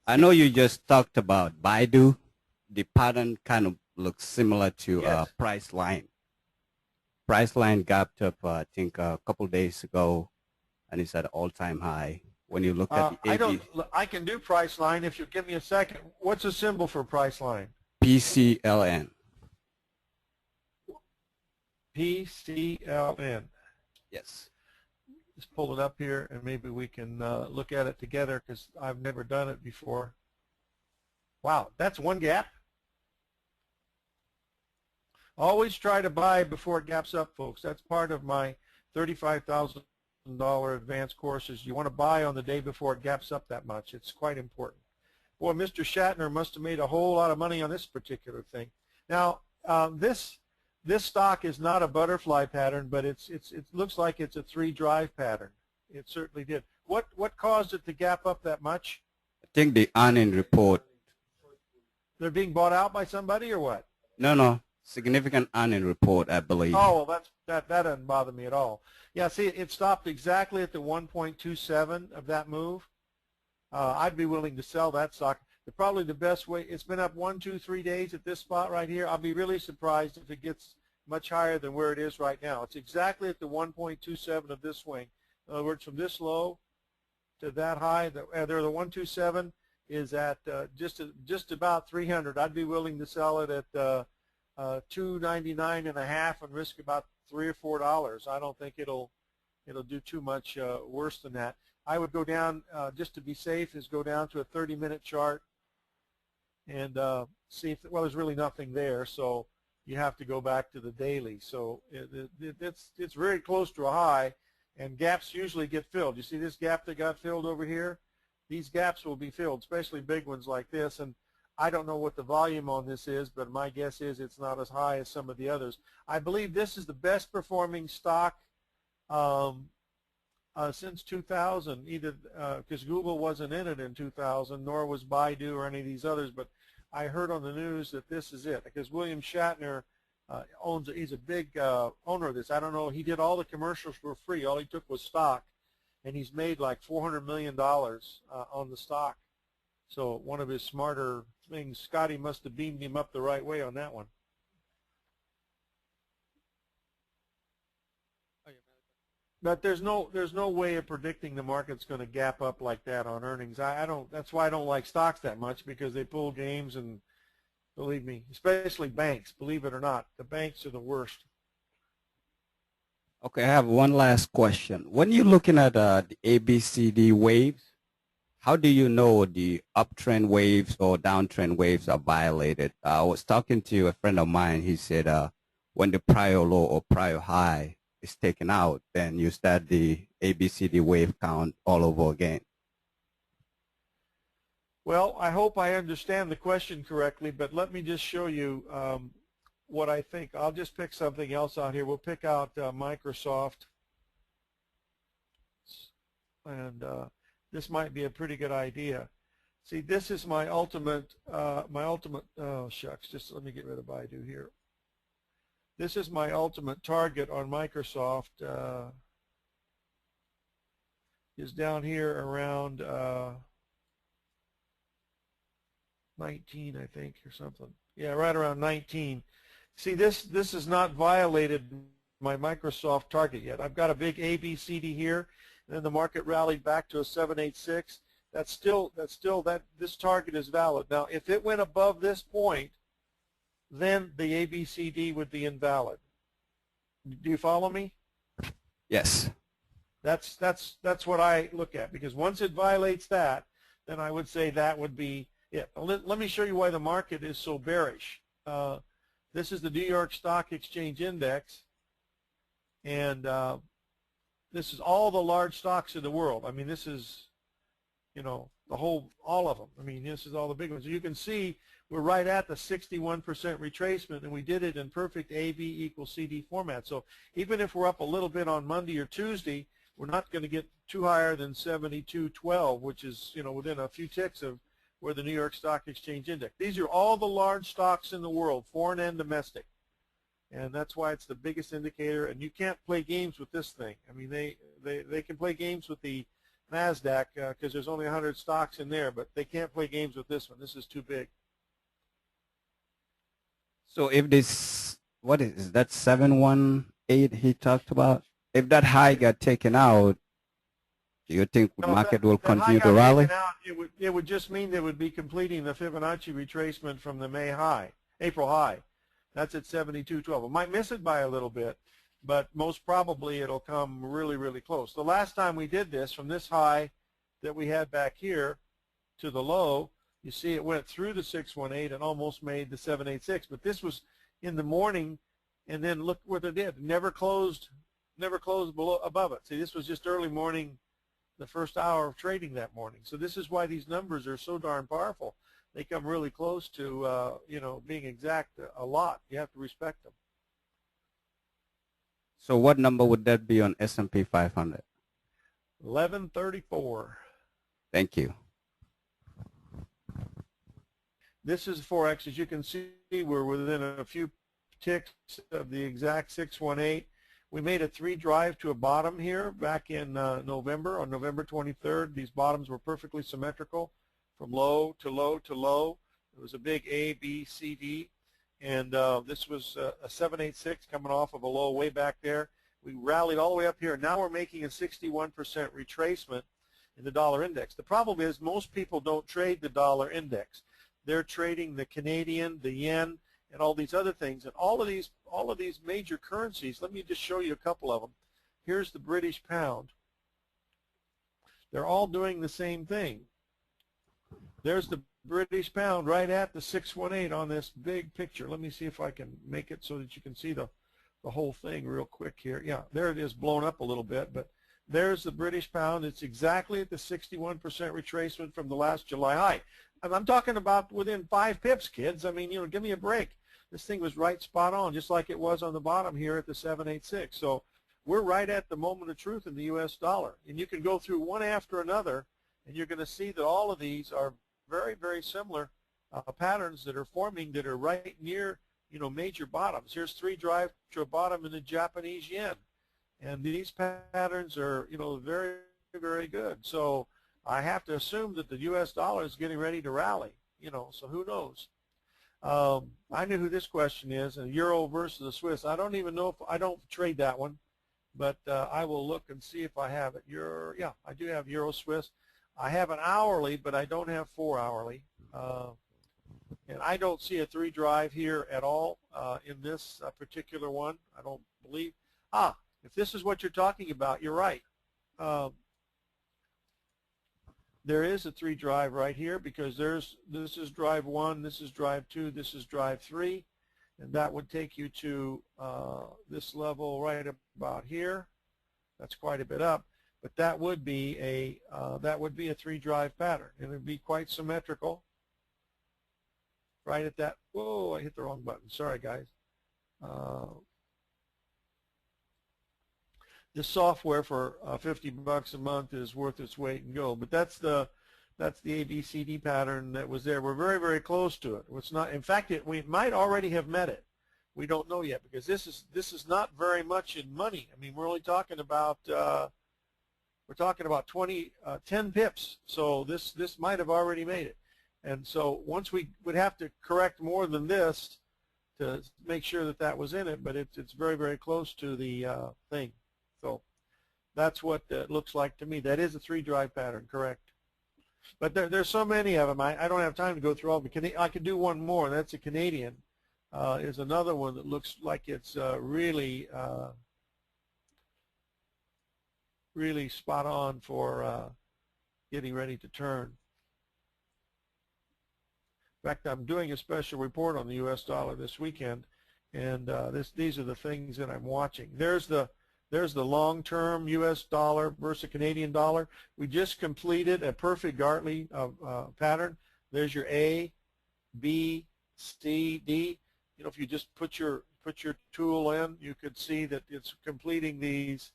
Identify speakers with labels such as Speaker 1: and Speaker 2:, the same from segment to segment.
Speaker 1: I know you just talked about Baidu. The pattern kind of looks similar to
Speaker 2: Yes.
Speaker 1: Priceline. Priceline gapped up, I think, a couple days ago, and it's at all-time high. When you look at the AB,
Speaker 2: I can do Priceline if you give me a second. What's the symbol for Priceline?
Speaker 1: PCLN.
Speaker 2: PCLN.
Speaker 1: Yes.
Speaker 2: Let's pull it up here, and maybe we can look at it together because I've never done it before. Wow, that's one gap. Always try to buy before it gaps up, folks. That's part of my $35,000 advanced courses. You want to buy on the day before it gaps up that much. It's quite important. Boy, Mr. Shatner must have made a whole lot of money on this particular thing. Now, this stock is not a butterfly pattern, but it looks like it's a 3-drive pattern. It certainly did. What caused it to gap up that much?
Speaker 1: I think the earning report.
Speaker 2: They're being bought out by somebody or what?
Speaker 1: No. Significant earning report, I believe.
Speaker 2: Oh, well, that doesn't bother me at all. Yeah, see, it stopped exactly at the 1.27 of that move. I'd be willing to sell that stock. Probably the best way, it's been up 1, 2, 3 days at this spot right here. I'll be really surprised if it gets much higher than where it is right now. It's exactly at the 1.27 of this swing. In other words, from this low to that high, the 127 is at just about 300. I'd be willing to sell it at 299 and a half and risk about $3 or $4. I don't think it'll do too much worse than that. I would go down just to be safe. Is go down to a 30-minute chart and see if there's really nothing there. So you have to go back to the daily. So it's very close to a high, and gaps usually get filled. You see this gap that got filled over here? These gaps will be filled, especially big ones like this. And I don't know what the volume on this is, but my guess is it's not as high as some of the others. I believe this is the best performing stock since 2000, either because Google wasn't in it in 2000, nor was Baidu or any of these others. But I heard on the news that this is it because William Shatner he's a big owner of this. I don't know. He did all the commercials for free. All he took was stock, and he's made like $400 million on the stock. So one of his smarter things, Scotty must have beamed him up the right way on that one. But there's no way of predicting the market's going to gap up like that on earnings. I don't. That's why I don't like stocks that much, because they pull games, and believe me, especially banks. Believe it or not, the banks are the worst.
Speaker 1: Okay, I have one last question. When you're looking at the ABCD waves, how do you know the uptrend waves or downtrend waves are violated? I was talking to a friend of mine. He said when the prior low or prior high is taken out, then you start the ABCD wave count all over again.
Speaker 2: Well, I hope I understand the question correctly, but let me just show you what I think. I'll just pick something else out here. We'll pick out Microsoft, and this might be a pretty good idea. See, this is my ultimate, oh shucks, just let me get rid of Baidu here. This is my ultimate target on Microsoft, is down here around 19, I think, or something. Yeah, right around 19. See, this has not violated my Microsoft target yet. I've got a big ABCD here, and then the market rallied back to a 786. This target is valid. Now, if it went above this point, then the ABCD would be invalid. Do you follow me?
Speaker 1: Yes.
Speaker 2: That's what I look at, because once it violates that, then I would say that would be it. Let me show you why the market is so bearish. This is the New York Stock Exchange Index, and this is all the large stocks in the world. I mean, this is, all of them. I mean, this is all the big ones. You can see we're right at the 61% retracement, and we did it in perfect AB equals CD format. So even if we're up a little bit on Monday or Tuesday, we're not going to get too higher than 72.12, which is, within a few ticks of where the New York Stock Exchange Index. These are all the large stocks in the world, foreign and domestic. And that's why it's the biggest indicator. And you can't play games with this thing. I mean, they can play games with the NASDAQ because there's only 100 stocks in there, but they can't play games with this one. This is too big.
Speaker 1: So if this, what is that 718 he talked about? If that high got taken out, do you think the
Speaker 2: Now, if
Speaker 1: market will
Speaker 2: that high
Speaker 1: continue to
Speaker 2: got taken
Speaker 1: rally?
Speaker 2: out, it would just mean they would be completing the Fibonacci retracement from the May high, April high. That's at 72.12. It might miss it by a little bit, but most probably it'll come really, really close. The last time we did this, from this high that we had back here to the low, you see it went through the 618 and almost made the 786. But this was in the morning, and then look what it did. Never closed below above it. See, this was just early morning, the first hour of trading that morning. So this is why these numbers are so darn powerful. They come really close to being exact a lot. You have to respect them.
Speaker 1: So what number would that be on S&P 500?
Speaker 2: 1134.
Speaker 1: Thank you.
Speaker 2: This is Forex. As you can see, we're within a few ticks of the exact 618. We made a 3 drive to a bottom here back in November, on November 23rd. These bottoms were perfectly symmetrical from low to low to low. It was a big A, B, C, D, and this was a 786 coming off of a low way back there. We rallied all the way up here. Now we're making a 61% retracement in the dollar index. The problem is most people don't trade the dollar index. They're trading the Canadian, the yen, and all these other things. And all of these major currencies, let me just show you a couple of them. Here's the British pound. They're all doing the same thing. There's the British pound right at the 618 on this big picture. Let me see if I can make it so that you can see the whole thing real quick here. Yeah, there it is, blown up a little bit, but there's the British pound. It's exactly at the 61% retracement from the last July high. I'm talking about within 5 pips, kids. I mean, give me a break. This thing was right spot on, just like it was on the bottom here at the 786. So we're right at the moment of truth in the U.S. dollar. And you can go through one after another, and you're going to see that all of these are very, very similar patterns that are forming that are right near, major bottoms. Here's 3 drive to a bottom in the Japanese yen. And these patterns are, very, very good. So I have to assume that the U.S. dollar is getting ready to rally, so who knows. I knew who this question is, a euro versus the Swiss. I don't even know if I don't trade that one, but I will look and see if I have it. Yeah, I do have euro Swiss. I have an hourly, but I don't have 4 hourly. And I don't see a 3 drive here at all in this particular one. I don't believe. If this is what you're talking about, you're right. There is a 3 drive right here because this is drive 1, this is drive 2, this is drive 3, and that would take you to this level right about here. That's quite a bit up, but that would be a 3 drive pattern. It would be quite symmetrical. Right at that. Whoa! I hit the wrong button. Sorry, guys. This software for $50 a month is worth its weight in gold. But that's the ABCD pattern that was there. We're very, very close to it. It's not. In fact, we might already have met it. We don't know yet because this is not very much in money. I mean, we're only talking about 10 pips. So this might have already made it. And so once we would have to correct more than this to make sure that was in it, but it's very, very close to the thing. So that's what it looks like to me. That is a 3 drive pattern, correct? But there's so many of them. I don't have time to go through all of them. I could do one more, and that's a Canadian. Is another one that looks like it's really spot on for getting ready to turn. In fact, I'm doing a special report on the U.S. dollar this weekend, and these are the things that I'm watching. There's the long-term U.S. dollar versus Canadian dollar. We just completed a perfect Gartley pattern. There's your A, B, C, D. If you just put your tool in, you could see that it's completing these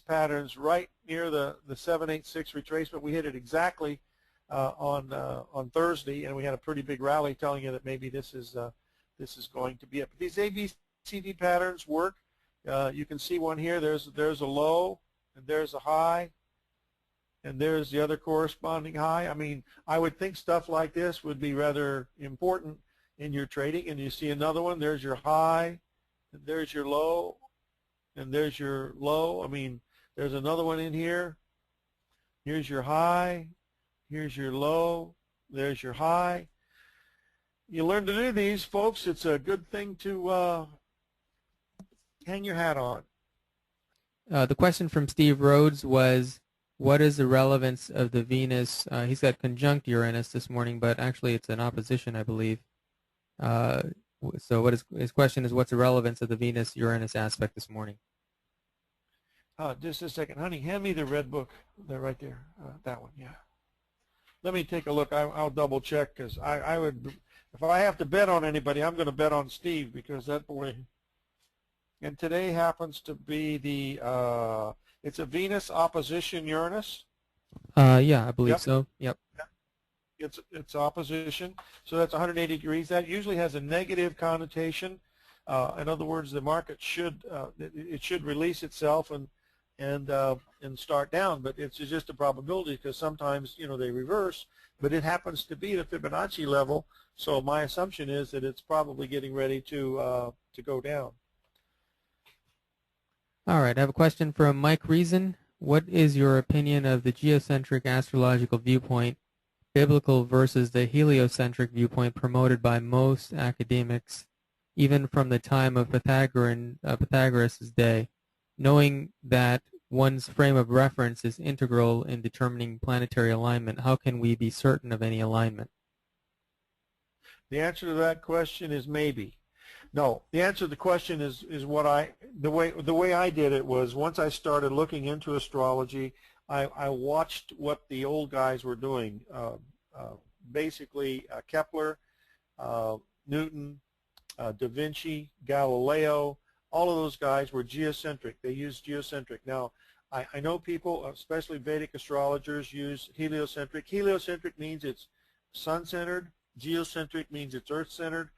Speaker 2: patterns right near the 786 retracement. We hit it exactly on Thursday, and we had a pretty big rally telling you that maybe this is going to be it. But these ABCD patterns work. You can see one here. There's a low, and there's a high, and there's the other corresponding high. I mean, I would think stuff like this would be rather important in your trading. And you see another one, there's your high, and there's your low, and there's your low. I mean, there's another one in here. Here's your high, here's your low, there's your high. You learn to do these, folks. It's a good thing to hang your hat on.
Speaker 3: The question from Steve Rhodes was, what is the relevance of the Venus? He's got conjunct Uranus this morning, but actually it's an opposition, I believe. So his question is, what's the relevance of the Venus-Uranus aspect this morning?
Speaker 2: Just a second, honey. Hand me the red book. They're right there. That one, yeah. Let me take a look. I'll double check, because I would, if I have to bet on anybody, I'm going to bet on Steve, because that boy. And today happens to be the it's a Venus opposition Uranus.
Speaker 3: Yeah, I believe so. Yep.
Speaker 2: It's opposition, so that's 180 degrees. That usually has a negative connotation. In other words, the market should it should release itself and start down, but it's just a probability, because sometimes they reverse. But it happens to be the Fibonacci level, so my assumption is that it's probably getting ready to go down.
Speaker 3: All right, I have a question from Mike Reason. What is your opinion of the geocentric astrological viewpoint, biblical versus the heliocentric viewpoint promoted by most academics, even from the time of Pythagoras' day, knowing that one's frame of reference is integral in determining planetary alignment? How can we be certain of any alignment?
Speaker 2: The answer to that question is maybe. No, the answer to the question is what the way I did it was, once I started looking into astrology, I watched what the old guys were doing. Basically, Kepler, Newton, Da Vinci, Galileo, all of those guys were geocentric. They used geocentric. Now, I know people, especially Vedic astrologers, use heliocentric. Heliocentric means it's sun-centered. Geocentric means it's earth-centered.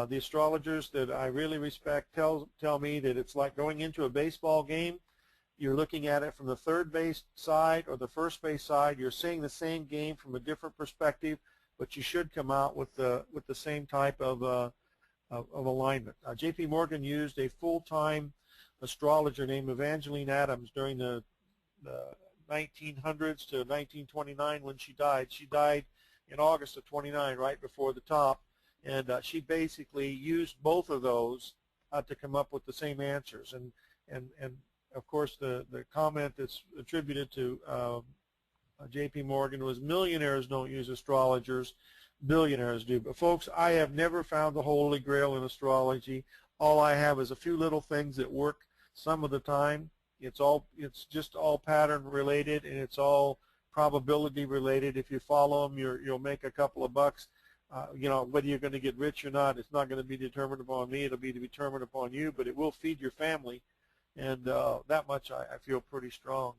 Speaker 2: The astrologers that I really respect tell me that it's like going into a baseball game. You're looking at it from the third base side or the first base side. You're seeing the same game from a different perspective, but you should come out with the same type of alignment. J.P. Morgan used a full-time astrologer named Evangeline Adams during the 1900s to 1929 when she died. She died in August of 29, right before the top. And she basically used both of those to come up with the same answers. And of course, the comment that's attributed to J.P. Morgan was, millionaires don't use astrologers, billionaires do. But folks, I have never found the holy grail in astrology. All I have is a few little things that work some of the time. It's just all pattern related, and it's all probability related. If you follow them, you'll make a couple of bucks. Whether you're going to get rich or not, it's not going to be determined upon me. It'll be determined upon you, but it will feed your family, and that much I feel pretty strong.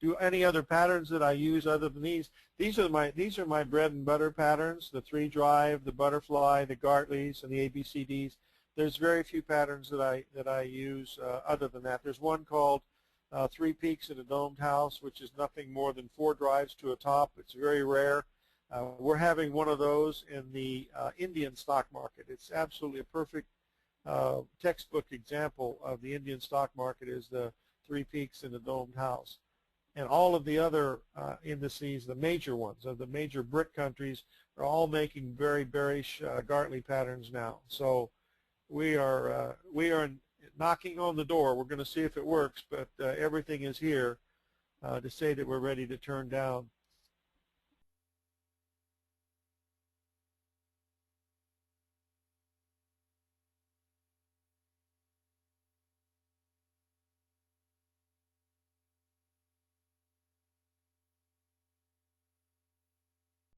Speaker 2: Do any other patterns that I use other than these? These are my bread and butter patterns: the 3-drive, the butterfly, the Gartleys, and the ABCDs. There's very few patterns that I use other than that. There's one called 3 peaks in a domed house, which is nothing more than 4 drives to a top. It's very rare. We're having one of those in the Indian stock market. It's absolutely a perfect textbook example of the Indian stock market, is the 3 peaks in a domed house. And all of the other indices, the major ones of the major BRIC countries, are all making very bearish Gartley patterns now. So we are knocking on the door. We're going to see if it works, but everything is here to say that we're ready to turn down.